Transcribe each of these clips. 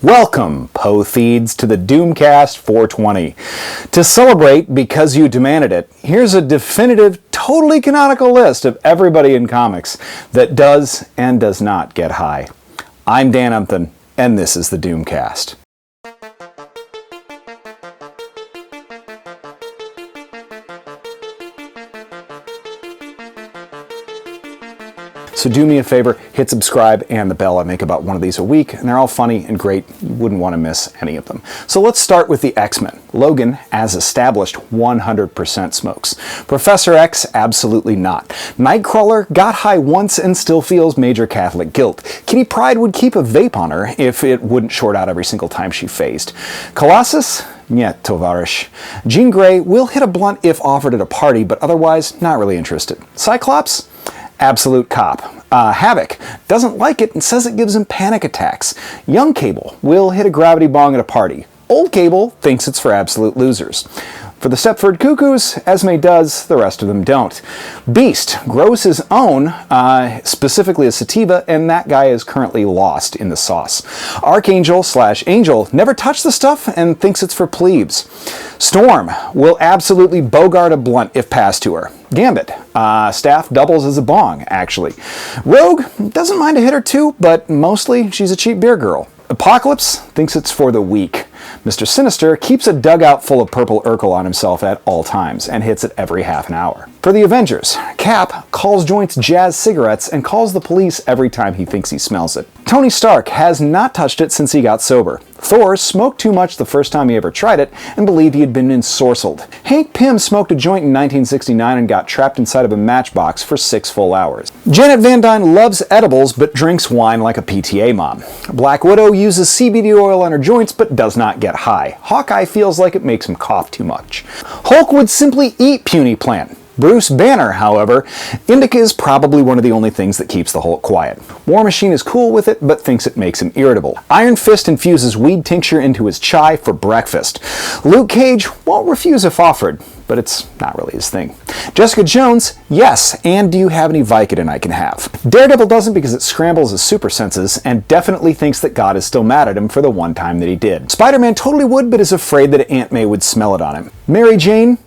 Welcome, Potheeds, to the Doomcast 420. To celebrate, because you demanded it, here's a definitive, totally canonical list of everybody in comics that does and does not get high. I'm Dan Umpton, and this is the Doomcast. So do me a favor, hit subscribe and the bell. I make about one of these a week, and they're all funny and great. You wouldn't want to miss any of them. So let's start with the X-Men. Logan, as established, 100% smokes. Professor X, absolutely not. Nightcrawler got high once and still feels major Catholic guilt. Kitty Pryde would keep a vape on her if it wouldn't short out every single time she phased. Colossus? Nyet, tovarish. Jean Grey will hit a blunt if offered at a party, but otherwise not really interested. Cyclops? Absolute cop. Havoc doesn't like it and says it gives him panic attacks. Young Cable will hit a gravity bong at a party. Old Cable thinks it's for absolute losers. For the Stepford Cuckoos, Esme does, the rest of them don't. Beast grows his own, specifically a sativa, and that guy is currently lost in the sauce. Archangel/Angel never touched the stuff and thinks it's for plebes. Storm will absolutely bogart a blunt if passed to her. Gambit, staff doubles as a bong, actually. Rogue doesn't mind a hit or two, but mostly she's a cheap beer girl. Apocalypse thinks it's for the weak. Mr. Sinister keeps a dugout full of purple Urkel on himself at all times and hits it every half an hour. For the Avengers, Cap calls joints jazz cigarettes and calls the police every time he thinks he smells it. Tony Stark has not touched it since he got sober. Thor smoked too much the first time he ever tried it and believed he had been ensorcelled. Hank Pym smoked a joint in 1969 and got trapped inside of a matchbox for 6 full hours. Janet Van Dyne loves edibles but drinks wine like a PTA mom. Black Widow uses CBD oil on her joints but does not get high. Hawkeye feels like it makes him cough too much. Hulk would simply eat puny plant. Bruce Banner, however, indica is probably one of the only things that keeps the Hulk quiet. War Machine is cool with it, but thinks it makes him irritable. Iron Fist infuses weed tincture into his chai for breakfast. Luke Cage won't refuse if offered, but it's not really his thing. Jessica Jones, yes, and do you have any Vicodin I can have? Daredevil doesn't because it scrambles his super senses, and definitely thinks that God is still mad at him for the one time that he did. Spider-Man totally would, but is afraid that Aunt May would smell it on him. Mary Jane,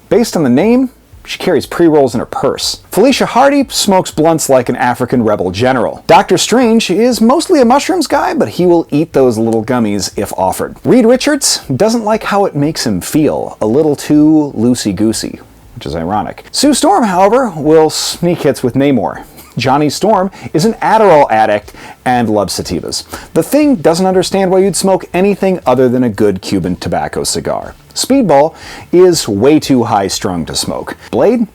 based on the name, she carries pre-rolls in her purse. Felicia Hardy smokes blunts like an African rebel general. Doctor Strange is mostly a mushrooms guy, but he will eat those little gummies if offered. Reed Richards doesn't like how it makes him feel, a little too loosey-goosey, which is ironic. Sue Storm, however, will sneak hits with Namor. Johnny Storm is an Adderall addict and loves sativas. The Thing doesn't understand why you'd smoke anything other than a good Cuban tobacco cigar. Speedball is way too high-strung to smoke. Blade?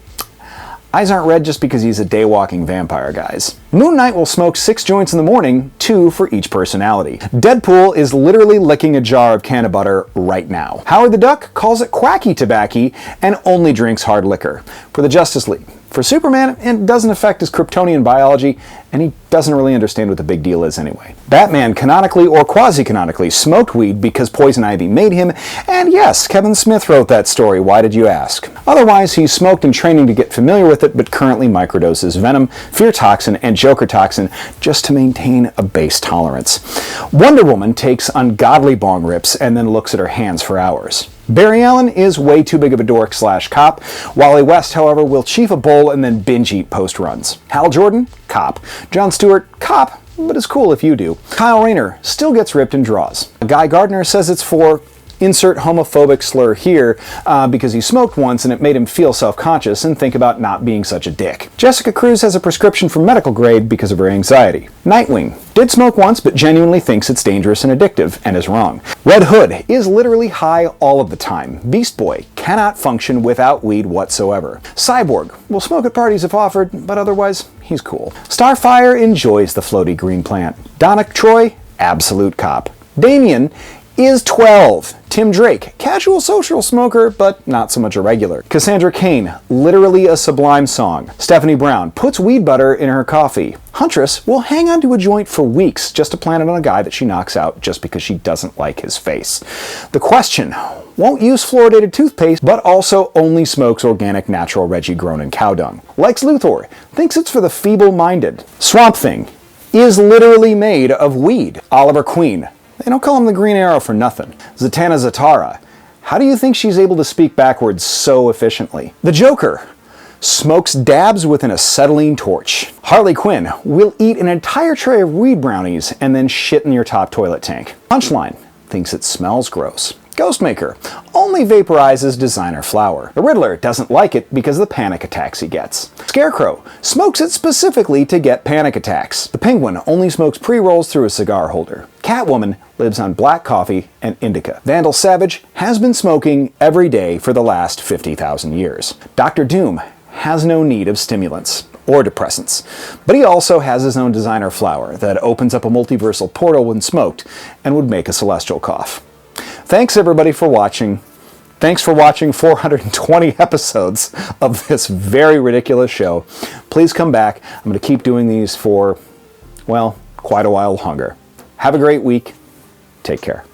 Eyes aren't red just because he's a day-walking vampire, guys. Moon Knight will smoke 6 joints in the morning, 2 for each personality. Deadpool is literally licking a jar of can of butter right now. Howard the Duck calls it quacky tobacco and only drinks hard liquor. For the Justice League. For Superman, it doesn't affect his Kryptonian biology, and he doesn't really understand what the big deal is anyway. Batman, canonically or quasi-canonically, smoked weed because Poison Ivy made him, and yes, Kevin Smith wrote that story, why did you ask? Otherwise, he smoked in training to get familiar with it, but currently microdoses Venom, Fear Toxin, and Joker Toxin just to maintain a base tolerance. Wonder Woman takes ungodly bong rips and then looks at her hands for hours. Barry Allen is way too big of a dork/cop. Wally West, however, will chief a bowl and then binge eat post-runs. Hal Jordan, cop. Jon Stewart, cop, but is cool if you do. Kyle Rayner still gets ripped and draws. Guy Gardner says it's for insert homophobic slur here because he smoked once and it made him feel self-conscious and think about not being such a dick. Jessica Cruz has a prescription for medical grade because of her anxiety. Nightwing did smoke once but genuinely thinks it's dangerous and addictive and is wrong. Red Hood is literally high all of the time. Beast Boy cannot function without weed whatsoever. Cyborg will smoke at parties if offered, but otherwise he's cool. Starfire enjoys the floaty green plant. Donna Troy, absolute cop. Damien is 12. Tim Drake, casual social smoker, but not so much a regular. Cassandra Cain, literally a Sublime song. Stephanie Brown puts weed butter in her coffee. Huntress will hang onto a joint for weeks just to plant it on a guy that she knocks out just because she doesn't like his face. The Question won't use fluoridated toothpaste, but also only smokes organic natural Reggie grown in cow dung. Lex Luthor thinks it's for the feeble-minded. Swamp Thing is literally made of weed. Oliver Queen They don't call him the Green Arrow for nothing. Zatanna Zatara. How do you think she's able to speak backwards so efficiently? The Joker smokes dabs with an acetylene torch. Harley Quinn will eat an entire tray of weed brownies and then shit in your top toilet tank. Punchline thinks it smells gross. Ghostmaker only vaporizes designer flour. The Riddler doesn't like it because of the panic attacks he gets. Scarecrow smokes it specifically to get panic attacks. The Penguin only smokes pre-rolls through a cigar holder. Catwoman lives on black coffee and indica. Vandal Savage has been smoking every day for the last 50,000 years. Dr. Doom has no need of stimulants or depressants, but he also has his own designer flower that opens up a multiversal portal when smoked and would make a celestial cough. Thanks everybody for watching. Thanks for watching 420 episodes of this very ridiculous show. Please come back. I'm going to keep doing these for, well, quite a while longer. Have a great week. Take care.